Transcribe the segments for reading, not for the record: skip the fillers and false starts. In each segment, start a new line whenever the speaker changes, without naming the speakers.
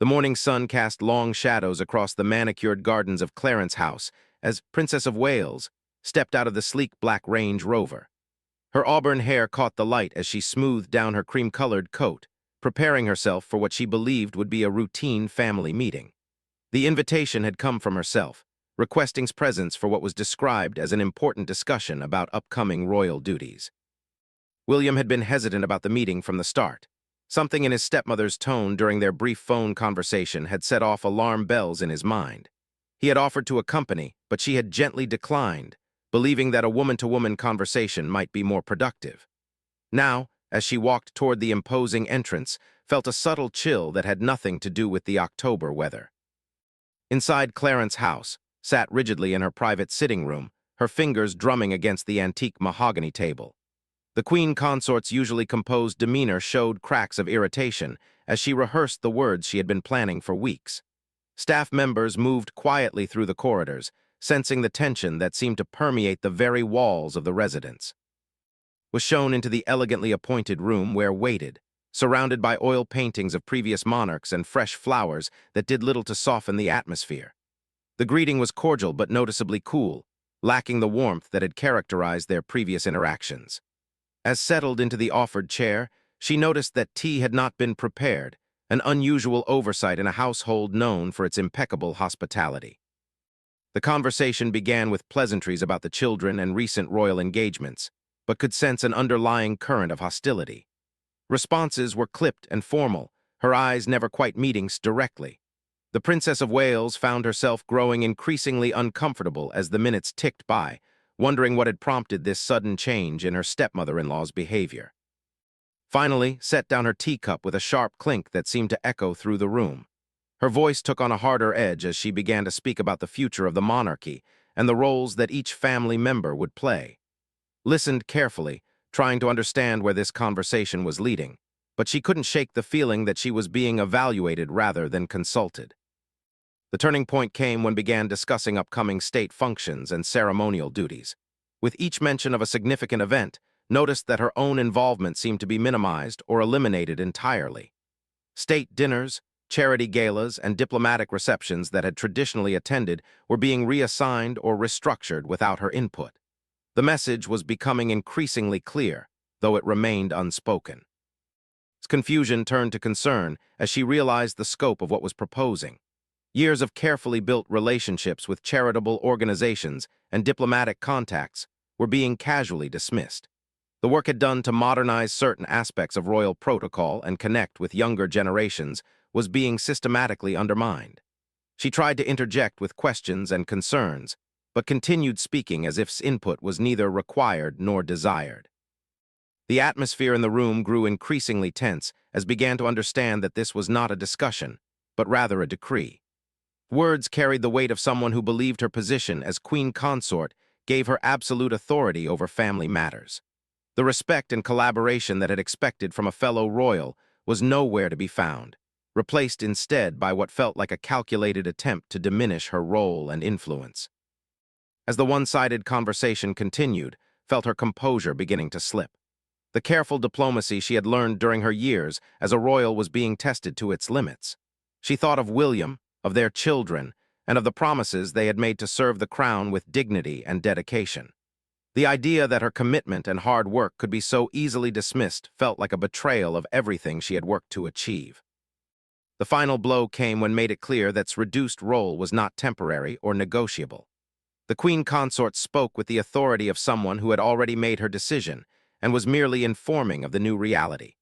The morning sun cast long shadows across the manicured gardens of Clarence House as Princess of Wales stepped out of the sleek black Range Rover. Her auburn hair caught the light as she smoothed down her cream-colored coat, preparing herself for what she believed would be a routine family meeting. The invitation had come from herself, requesting presence for what was described as an important discussion about upcoming royal duties. William had been hesitant about the meeting from the start. Something in his stepmother's tone during their brief phone conversation had set off alarm bells in his mind. He had offered to accompany, but she had gently declined, believing that a woman-to-woman conversation might be more productive. Now, as she walked toward the imposing entrance, felt a subtle chill that had nothing to do with the October weather. Inside Clarence's house, sat rigidly in her private sitting room, her fingers drumming against the antique mahogany table. The queen consort's usually composed demeanor showed cracks of irritation as she rehearsed the words she had been planning for weeks. Staff members moved quietly through the corridors, sensing the tension that seemed to permeate the very walls of the residence. Was shown into the elegantly appointed room where waited, surrounded by oil paintings of previous monarchs and fresh flowers that did little to soften the atmosphere. The greeting was cordial but noticeably cool, lacking the warmth that had characterized their previous interactions. As settled into the offered chair, she noticed that tea had not been prepared, an unusual oversight in a household known for its impeccable hospitality. The conversation began with pleasantries about the children and recent royal engagements, but could sense an underlying current of hostility. Responses were clipped and formal, her eyes never quite meeting directly. The Princess of Wales found herself growing increasingly uncomfortable as the minutes ticked by, wondering what had prompted this sudden change in her stepmother-in-law's behavior. Finally, set down her teacup with a sharp clink that seemed to echo through the room. Her voice took on a harder edge as she began to speak about the future of the monarchy and the roles that each family member would play. Listened carefully, trying to understand where this conversation was leading, but she couldn't shake the feeling that she was being evaluated rather than consulted. The turning point came when began discussing upcoming state functions and ceremonial duties. With each mention of a significant event, noticed that her own involvement seemed to be minimized or eliminated entirely. State dinners, charity galas, and diplomatic receptions that had traditionally attended were being reassigned or restructured without her input. The message was becoming increasingly clear, though it remained unspoken. Confusion turned to concern as she realized the scope of what was proposing. Years of carefully built relationships with charitable organizations and diplomatic contacts were being casually dismissed. The work had done to modernize certain aspects of royal protocol and connect with younger generations was being systematically undermined. She tried to interject with questions and concerns, but continued speaking as if input was neither required nor desired. The atmosphere in the room grew increasingly tense as began to understand that this was not a discussion, but rather a decree. Words carried the weight of someone who believed her position as queen consort gave her absolute authority over family matters. The respect and collaboration that had expected from a fellow royal was nowhere to be found, replaced instead by what felt like a calculated attempt to diminish her role and influence. As the one-sided conversation continued, felt her composure beginning to slip. The careful diplomacy she had learned during her years as a royal was being tested to its limits. She thought of William, of their children, and of the promises they had made to serve the crown with dignity and dedication. The idea that her commitment and hard work could be so easily dismissed felt like a betrayal of everything she had worked to achieve. The final blow came when made it clear that reduced role was not temporary or negotiable. The queen consort spoke with the authority of someone who had already made her decision and was merely informing of the new reality.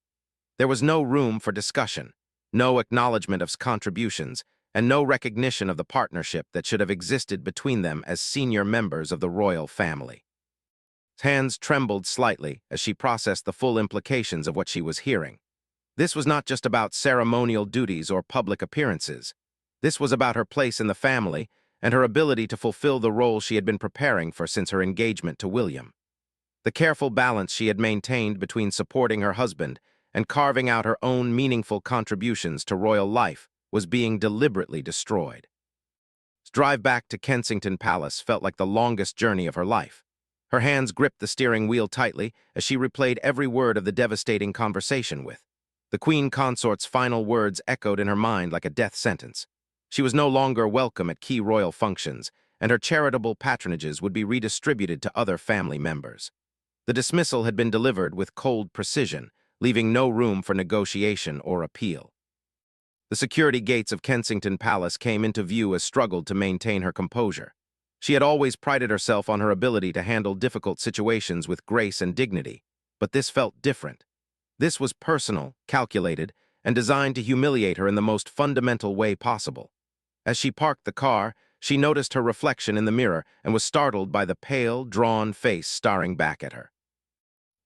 There was no room for discussion, no acknowledgement of contributions, and no recognition of the partnership that should have existed between them as senior members of the royal family. Hands trembled slightly as she processed the full implications of what she was hearing. This was not just about ceremonial duties or public appearances. This was about her place in the family and her ability to fulfill the role she had been preparing for since her engagement to William. The careful balance she had maintained between supporting her husband and carving out her own meaningful contributions to royal life was being deliberately destroyed. The drive back to Kensington Palace felt like the longest journey of her life. Her hands gripped the steering wheel tightly as she replayed every word of the devastating conversation with. The queen consort's final words echoed in her mind like a death sentence. She was no longer welcome at key royal functions, and her charitable patronages would be redistributed to other family members. The dismissal had been delivered with cold precision, leaving no room for negotiation or appeal. The security gates of Kensington Palace came into view as struggled to maintain her composure. She had always prided herself on her ability to handle difficult situations with grace and dignity, but this felt different. This was personal, calculated, and designed to humiliate her in the most fundamental way possible. As she parked the car, she noticed her reflection in the mirror and was startled by the pale, drawn face staring back at her.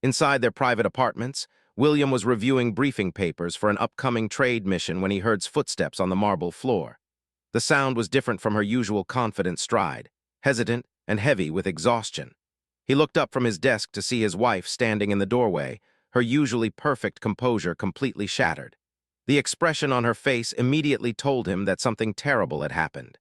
Inside their private apartments, William was reviewing briefing papers for an upcoming trade mission when he heard footsteps on the marble floor. The sound was different from her usual confident stride, hesitant and heavy with exhaustion. He looked up from his desk to see his wife standing in the doorway, her usually perfect composure completely shattered. The expression on her face immediately told him that something terrible had happened.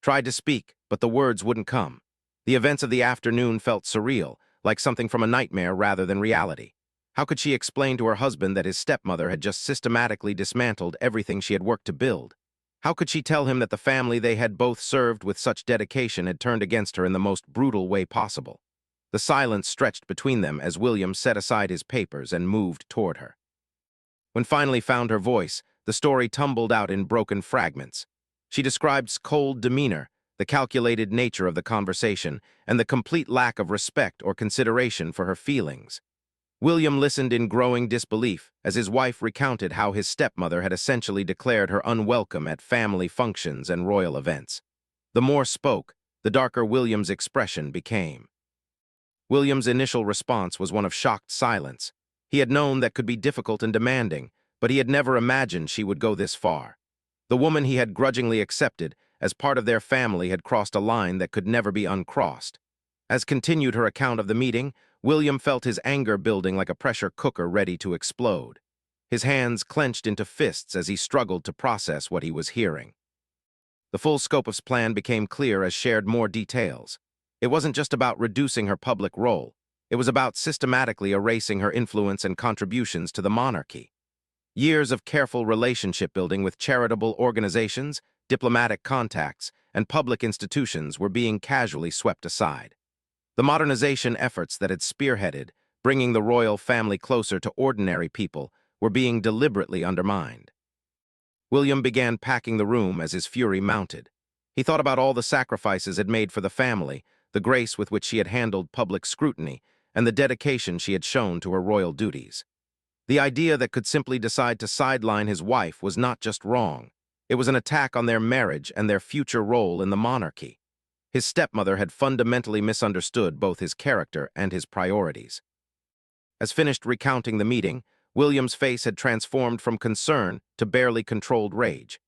Tried to speak, but the words wouldn't come. The events of the afternoon felt surreal, like something from a nightmare rather than reality. How could she explain to her husband that his stepmother had just systematically dismantled everything she had worked to build? How could she tell him that the family they had both served with such dedication had turned against her in the most brutal way possible? The silence stretched between them as William set aside his papers and moved toward her. When finally found her voice, the story tumbled out in broken fragments. She described cold demeanor, the calculated nature of the conversation, and the complete lack of respect or consideration for her feelings. William listened in growing disbelief as his wife recounted how his stepmother had essentially declared her unwelcome at family functions and royal events. The more spoke, the darker William's expression became. William's initial response was one of shocked silence. He had known that could be difficult and demanding, but he had never imagined she would go this far. The woman he had grudgingly accepted as part of their family had crossed a line that could never be uncrossed. As continued her account of the meeting, William felt his anger building like a pressure cooker ready to explode. His hands clenched into fists as he struggled to process what he was hearing. The full scope of his plan became clear as shared more details. It wasn't just about reducing her public role. It was about systematically erasing her influence and contributions to the monarchy. Years of careful relationship building with charitable organizations, diplomatic contacts, and public institutions were being casually swept aside. The modernization efforts that had spearheaded, bringing the royal family closer to ordinary people, were being deliberately undermined. William began packing the room as his fury mounted. He thought about all the sacrifices had made for the family, the grace with which she had handled public scrutiny, and the dedication she had shown to her royal duties. The idea that could simply decide to sideline his wife was not just wrong. It was an attack on their marriage and their future role in the monarchy. His stepmother had fundamentally misunderstood both his character and his priorities. As finished recounting the meeting, William's face had transformed from concern to barely controlled rage.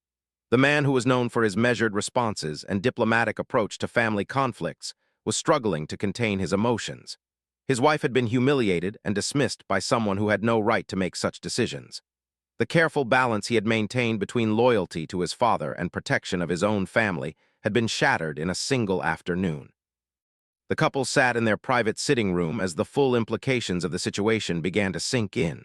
The man who was known for his measured responses and diplomatic approach to family conflicts was struggling to contain his emotions. His wife had been humiliated and dismissed by someone who had no right to make such decisions. The careful balance he had maintained between loyalty to his father and protection of his own family had been shattered in a single afternoon. The couple sat in their private sitting room as the full implications of the situation began to sink in.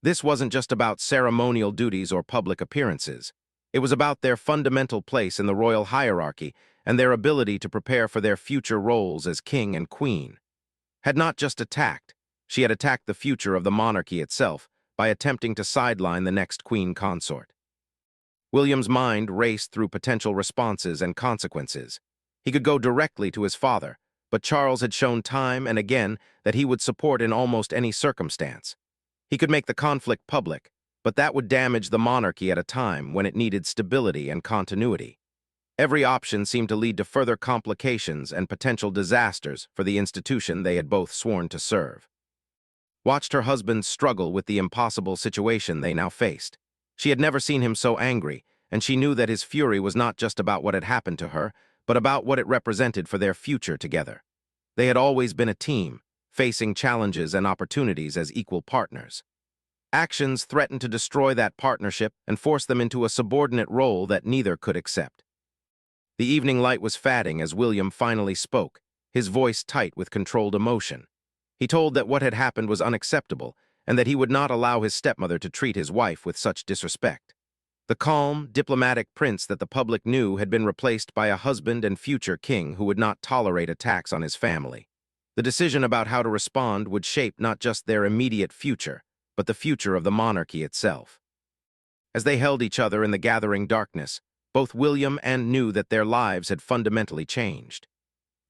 This wasn't just about ceremonial duties or public appearances. It was about their fundamental place in the royal hierarchy and their ability to prepare for their future roles as king and queen. Had not just attacked, she had attacked the future of the monarchy itself by attempting to sideline the next queen consort. William's mind raced through potential responses and consequences. He could go directly to his father, but Charles had shown time and again that he would support in almost any circumstance. He could make the conflict public, but that would damage the monarchy at a time when it needed stability and continuity. Every option seemed to lead to further complications and potential disasters for the institution they had both sworn to serve. Watched her husband struggle with the impossible situation they now faced. She had never seen him so angry, and she knew that his fury was not just about what had happened to her, but about what it represented for their future together. They had always been a team, facing challenges and opportunities as equal partners. Actions threatened to destroy that partnership and force them into a subordinate role that neither could accept. The evening light was fading as William finally spoke, his voice tight with controlled emotion. He told that what had happened was unacceptable, and that he would not allow his stepmother to treat his wife with such disrespect. The calm, diplomatic prince that the public knew had been replaced by a husband and future king who would not tolerate attacks on his family. The decision about how to respond would shape not just their immediate future, but the future of the monarchy itself. As they held each other in the gathering darkness, both William and knew that their lives had fundamentally changed.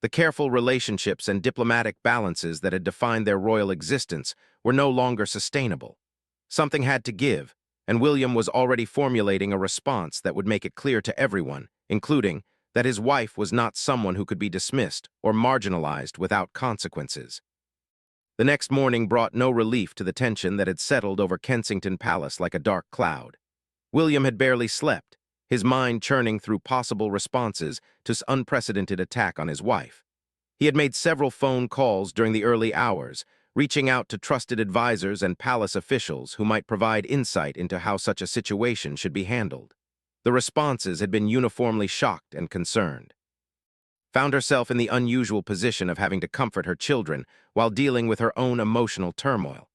The careful relationships and diplomatic balances that had defined their royal existence were no longer sustainable. Something had to give, and William was already formulating a response that would make it clear to everyone, including that his wife was not someone who could be dismissed or marginalized without consequences. The next morning brought no relief to the tension that had settled over Kensington Palace like a dark cloud. William had barely slept, his mind churning through possible responses to this unprecedented attack on his wife. He had made several phone calls during the early hours, reaching out to trusted advisors and palace officials who might provide insight into how such a situation should be handled. The responses had been uniformly shocked and concerned. Found herself in the unusual position of having to comfort her children while dealing with her own emotional turmoil.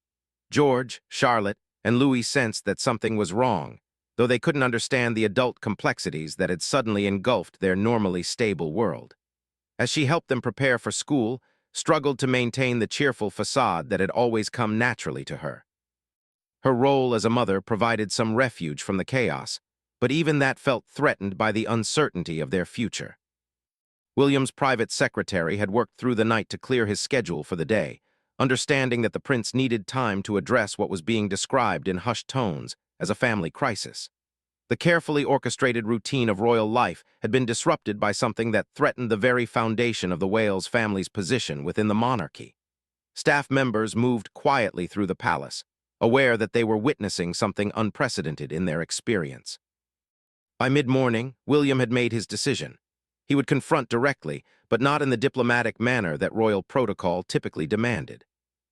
George, Charlotte, and Louis sensed that something was wrong, though they couldn't understand the adult complexities that had suddenly engulfed their normally stable world. As she helped them prepare for school, struggled to maintain the cheerful facade that had always come naturally to her. Her role as a mother provided some refuge from the chaos, but even that felt threatened by the uncertainty of their future. William's private secretary had worked through the night to clear his schedule for the day, understanding that the prince needed time to address what was being described in hushed tones as a family crisis. The carefully orchestrated routine of royal life had been disrupted by something that threatened the very foundation of the Wales family's position within the monarchy. Staff members moved quietly through the palace, aware that they were witnessing something unprecedented in their experience. By mid-morning, William had made his decision. He would confront directly, but not in the diplomatic manner that royal protocol typically demanded.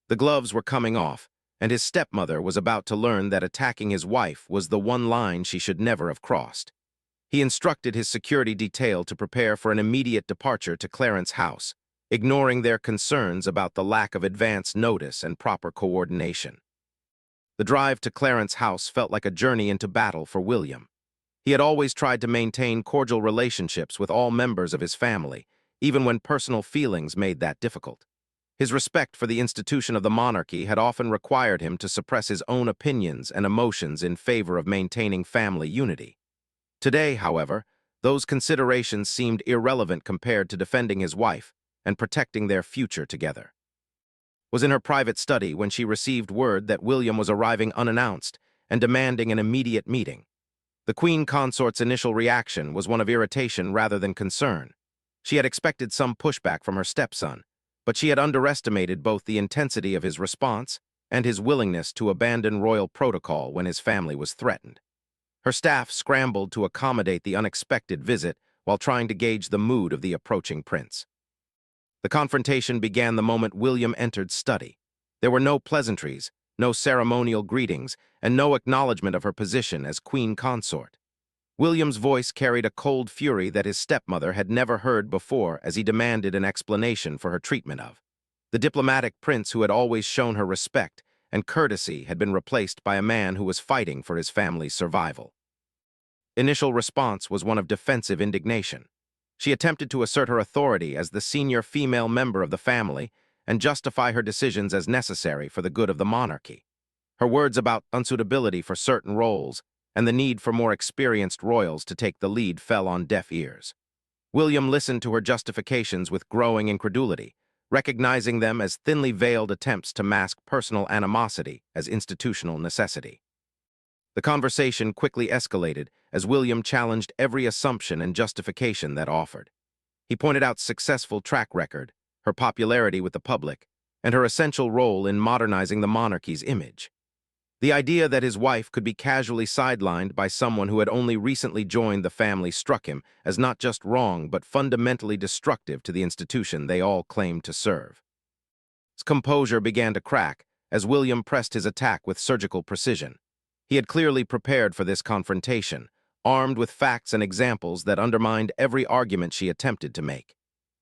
The gloves were coming off, and his stepmother was about to learn that attacking his wife was the one line she should never have crossed. He instructed his security detail to prepare for an immediate departure to Clarence House, ignoring their concerns about the lack of advance notice and proper coordination. The drive to Clarence House felt like a journey into battle for William. He had always tried to maintain cordial relationships with all members of his family, even when personal feelings made that difficult. His respect for the institution of the monarchy had often required him to suppress his own opinions and emotions in favor of maintaining family unity. Today, however, those considerations seemed irrelevant compared to defending his wife and protecting their future together. Was in her private study when she received word that William was arriving unannounced and demanding an immediate meeting. The Queen Consort's initial reaction was one of irritation rather than concern. She had expected some pushback from her stepson, but she had underestimated both the intensity of his response and his willingness to abandon royal protocol when his family was threatened. Her staff scrambled to accommodate the unexpected visit while trying to gauge the mood of the approaching prince. The confrontation began the moment William entered study. There were no pleasantries, no ceremonial greetings, and no acknowledgement of her position as queen consort. William's voice carried a cold fury that his stepmother had never heard before as he demanded an explanation for her treatment of. The diplomatic prince who had always shown her respect and courtesy had been replaced by a man who was fighting for his family's survival. Initial response was one of defensive indignation. She attempted to assert her authority as the senior female member of the family and justify her decisions as necessary for the good of the monarchy. Her words about unsuitability for certain roles and the need for more experienced royals to take the lead fell on deaf ears. William listened to her justifications with growing incredulity, recognizing them as thinly veiled attempts to mask personal animosity as institutional necessity. The conversation quickly escalated as William challenged every assumption and justification that offered. He pointed out successful track record, her popularity with the public, and her essential role in modernizing the monarchy's image. The idea that his wife could be casually sidelined by someone who had only recently joined the family struck him as not just wrong but fundamentally destructive to the institution they all claimed to serve. His composure began to crack as William pressed his attack with surgical precision. He had clearly prepared for this confrontation, armed with facts and examples that undermined every argument she attempted to make.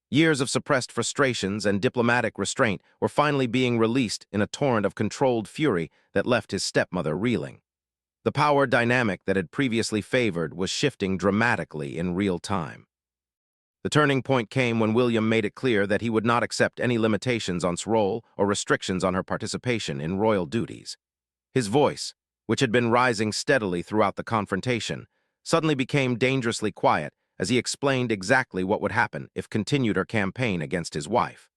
Years of suppressed frustrations and diplomatic restraint were finally being released in a torrent of controlled fury that left his stepmother reeling. The power dynamic that had previously favored was shifting dramatically in real time. The turning point came when William made it clear that he would not accept any limitations on his role or restrictions on her participation in royal duties. His voice, which had been rising steadily throughout the confrontation, suddenly became dangerously quiet as he explained exactly what would happen if continued her campaign against his wife.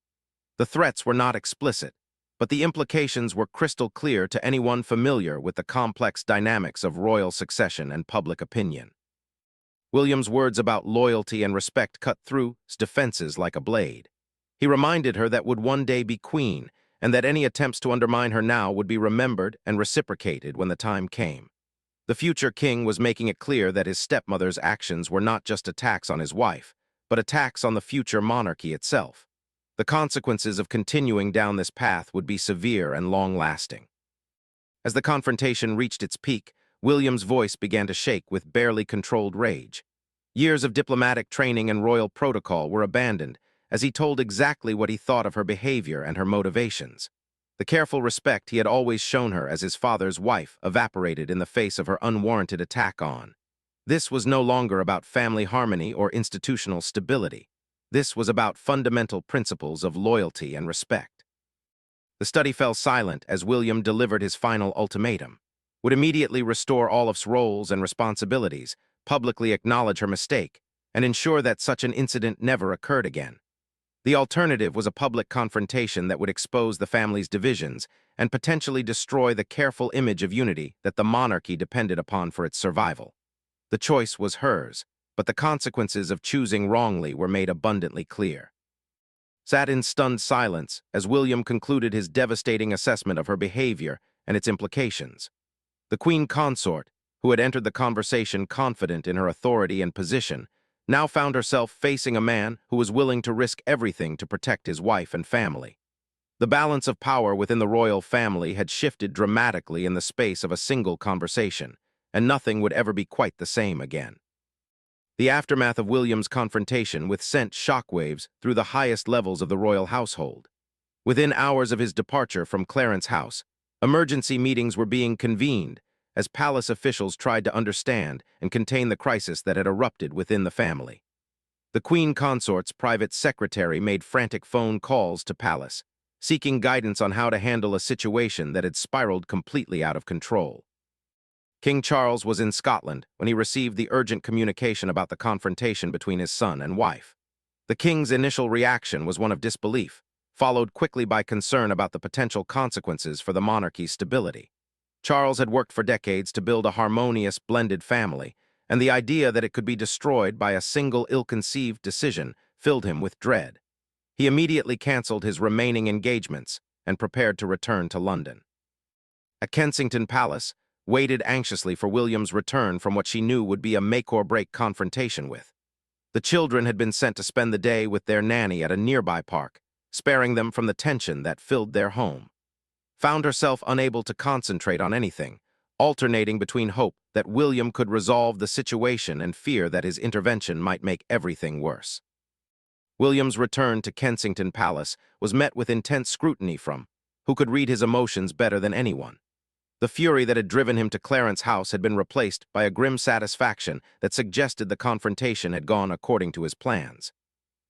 The threats were not explicit, but the implications were crystal clear to anyone familiar with the complex dynamics of royal succession and public opinion. William's words about loyalty and respect cut through his defenses like a blade. He reminded her that would one day be queen, and that any attempts to undermine her now would be remembered and reciprocated when the time came. The future king was making it clear that his stepmother's actions were not just attacks on his wife, but attacks on the future monarchy itself. The consequences of continuing down this path would be severe and long-lasting. As the confrontation reached its peak, William's voice began to shake with barely controlled rage. Years of diplomatic training and royal protocol were abandoned as he told exactly what he thought of her behavior and her motivations. The careful respect he had always shown her as his father's wife evaporated in the face of her unwarranted attack on. This was no longer about family harmony or institutional stability. This was about fundamental principles of loyalty and respect. The study fell silent as William delivered his final ultimatum. Would immediately restore all of his roles and responsibilities, publicly acknowledge her mistake, and ensure that such an incident never occurred again. The alternative was a public confrontation that would expose the family's divisions and potentially destroy the careful image of unity that the monarchy depended upon for its survival. The choice was hers, but the consequences of choosing wrongly were made abundantly clear. Sat in stunned silence as William concluded his devastating assessment of her behavior and its implications. The queen consort, who had entered the conversation confident in her authority and position, now found herself facing a man who was willing to risk everything to protect his wife and family. The balance of power within the royal family had shifted dramatically in the space of a single conversation, and nothing would ever be quite the same again. The aftermath of William's confrontation sent shockwaves through the highest levels of the royal household. Within hours of his departure from Clarence House, emergency meetings were being convened as palace officials tried to understand and contain the crisis that had erupted within the family. The queen consort's private secretary made frantic phone calls to palace, seeking guidance on how to handle a situation that had spiraled completely out of control. King Charles was in Scotland when he received the urgent communication about the confrontation between his son and wife. The king's initial reaction was one of disbelief, followed quickly by concern about the potential consequences for the monarchy's stability. Charles had worked for decades to build a harmonious, blended family, and the idea that it could be destroyed by a single ill-conceived decision filled him with dread. He immediately canceled his remaining engagements and prepared to return to London. At Kensington Palace, waited anxiously for William's return from what she knew would be a make-or-break confrontation with. The children had been sent to spend the day with their nanny at a nearby park, sparing them from the tension that filled their home. Found herself unable to concentrate on anything, alternating between hope that William could resolve the situation and fear that his intervention might make everything worse. William's return to Kensington Palace was met with intense scrutiny from who could read his emotions better than anyone. The fury that had driven him to Clarence House had been replaced by a grim satisfaction that suggested the confrontation had gone according to his plans.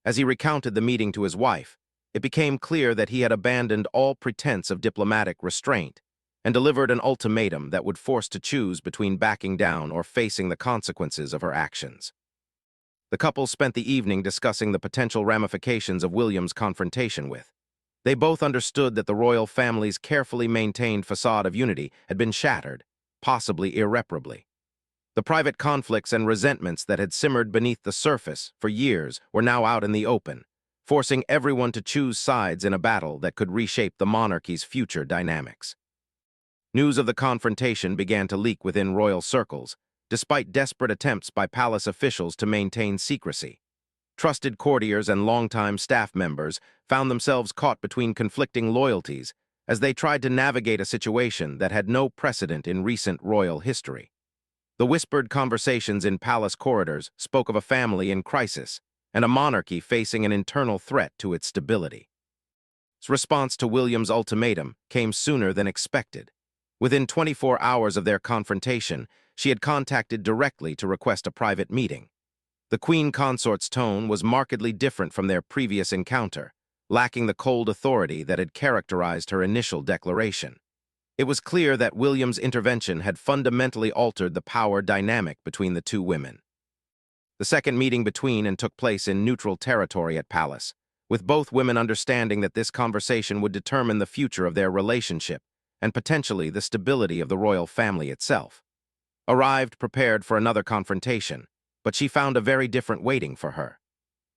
As he recounted the meeting to his wife, it became clear that he had abandoned all pretense of diplomatic restraint and delivered an ultimatum that would force to choose between backing down or facing the consequences of her actions. The couple spent the evening discussing the potential ramifications of William's confrontation with. They both understood that the royal family's carefully maintained facade of unity had been shattered, possibly irreparably. The private conflicts and resentments that had simmered beneath the surface for years were now out in the open, forcing everyone to choose sides in a battle that could reshape the monarchy's future dynamics. News of the confrontation began to leak within royal circles, despite desperate attempts by palace officials to maintain secrecy. Trusted courtiers and longtime staff members found themselves caught between conflicting loyalties as they tried to navigate a situation that had no precedent in recent royal history. The whispered conversations in palace corridors spoke of a family in crisis, and a monarchy facing an internal threat to its stability. His response to William's ultimatum came sooner than expected. Within 24 hours of their confrontation, she had contacted directly to request a private meeting. The Queen Consort's tone was markedly different from their previous encounter, lacking the cold authority that had characterized her initial declaration. It was clear that William's intervention had fundamentally altered the power dynamic between the two women. The second meeting between and took place in neutral territory at Palace, with both women understanding that this conversation would determine the future of their relationship and potentially the stability of the royal family itself. Arrived prepared for another confrontation, but she found a very different waiting for her.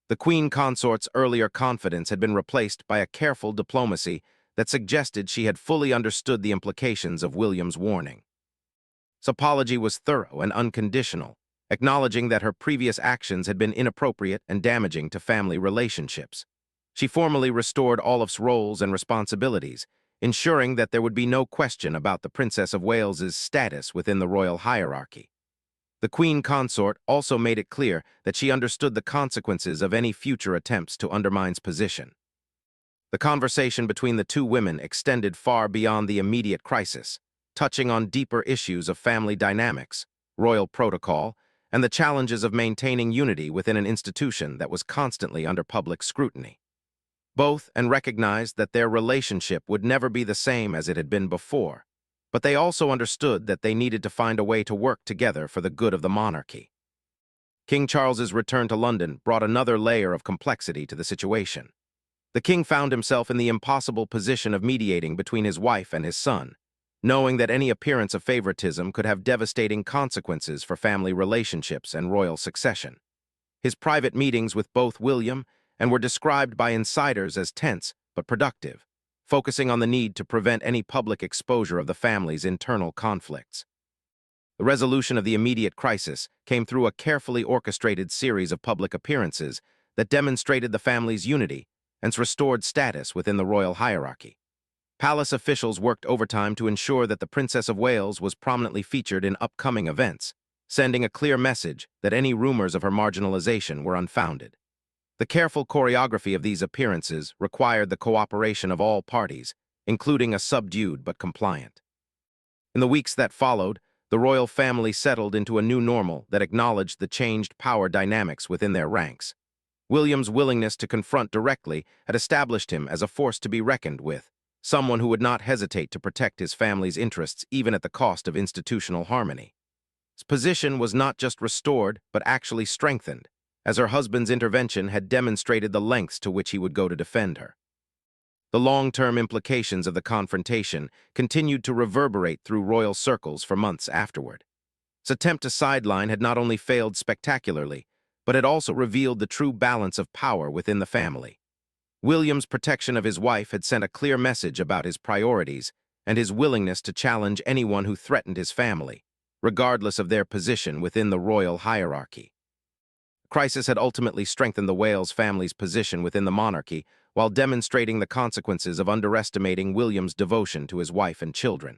The Queen Consort's earlier confidence had been replaced by a careful diplomacy that suggested she had fully understood the implications of William's warning. His apology was thorough and unconditional, acknowledging that her previous actions had been inappropriate and damaging to family relationships. She formally restored Olaf's roles and responsibilities, ensuring that there would be no question about the Princess of Wales's status within the royal hierarchy. The Queen Consort also made it clear that she understood the consequences of any future attempts to undermine his position. The conversation between the two women extended far beyond the immediate crisis, touching on deeper issues of family dynamics, royal protocol, and the challenges of maintaining unity within an institution that was constantly under public scrutiny. Both recognized that their relationship would never be the same as it had been before, but they also understood that they needed to find a way to work together for the good of the monarchy. King Charles's return to London brought another layer of complexity to the situation. The king found himself in the impossible position of mediating between his wife and his son, knowing that any appearance of favoritism could have devastating consequences for family relationships and royal succession. His private meetings with both William and were described by insiders as tense but productive, focusing on the need to prevent any public exposure of the family's internal conflicts. The resolution of the immediate crisis came through a carefully orchestrated series of public appearances that demonstrated the family's unity and its restored status within the royal hierarchy. Palace officials worked overtime to ensure that the Princess of Wales was prominently featured in upcoming events, sending a clear message that any rumors of her marginalization were unfounded. The careful choreography of these appearances required the cooperation of all parties, including a subdued but compliant. In the weeks that followed, the royal family settled into a new normal that acknowledged the changed power dynamics within their ranks. William's willingness to confront directly had established him as a force to be reckoned with, someone who would not hesitate to protect his family's interests even at the cost of institutional harmony. His position was not just restored, but actually strengthened, as her husband's intervention had demonstrated the lengths to which he would go to defend her. The long-term implications of the confrontation continued to reverberate through royal circles for months afterward. His attempt to sideline had not only failed spectacularly, but had also revealed the true balance of power within the family. William's protection of his wife had sent a clear message about his priorities and his willingness to challenge anyone who threatened his family, regardless of their position within the royal hierarchy. The crisis had ultimately strengthened the Wales family's position within the monarchy while demonstrating the consequences of underestimating William's devotion to his wife and children.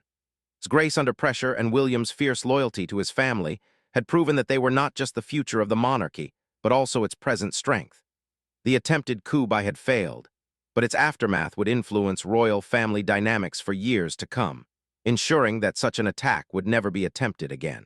His grace under pressure and William's fierce loyalty to his family had proven that they were not just the future of the monarchy, but also its present strength. The attempted coup had failed, but its aftermath would influence royal family dynamics for years to come, ensuring that such an attack would never be attempted again.